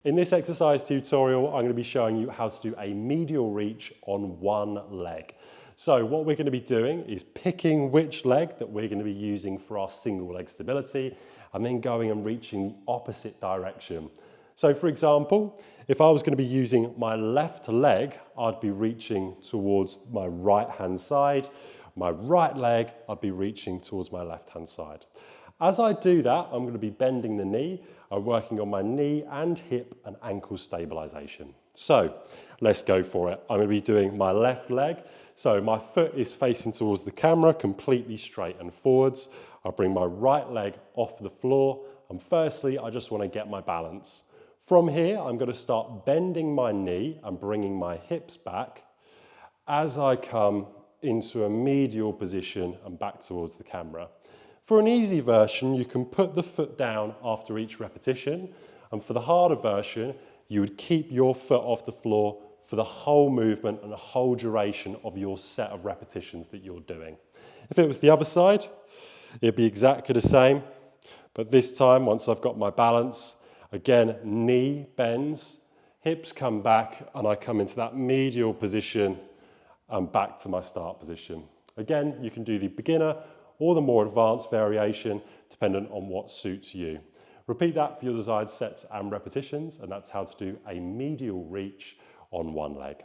In this exercise tutorial, I'm going to be showing you how to do a medial reach on one leg. So what we're going to be doing is picking which leg that we're going to be using for our single leg stability and then going and reaching the opposite direction. So for example, if I was going to be using my left leg, I'd be reaching towards my right hand side. My right leg, I'd be reaching towards my left hand side. As I do that, I'm going to be bending the knee. I'm working on my knee and hip and ankle stabilization. So let's go for it. I'm going to be doing my left leg. So my foot is facing towards the camera, completely straight and forwards. I'll bring my right leg off the floor. And firstly, I just want to get my balance. From here, I'm going to start bending my knee and bringing my hips back as I come into a medial position and back towards the camera. For an easy version, you can put the foot down after each repetition, and for the harder version, you would keep your foot off the floor for the whole movement and the whole duration of your set of repetitions that you're doing. If it was the other side, it'd be exactly the same, but this time, once I've got my balance, again, knee bends, hips come back, and I come into that medial position and back to my start position. Again, you can do the beginner or the more advanced variation, dependent on what suits you. Repeat that for your desired sets and repetitions, and that's how to do a medial reach on one leg.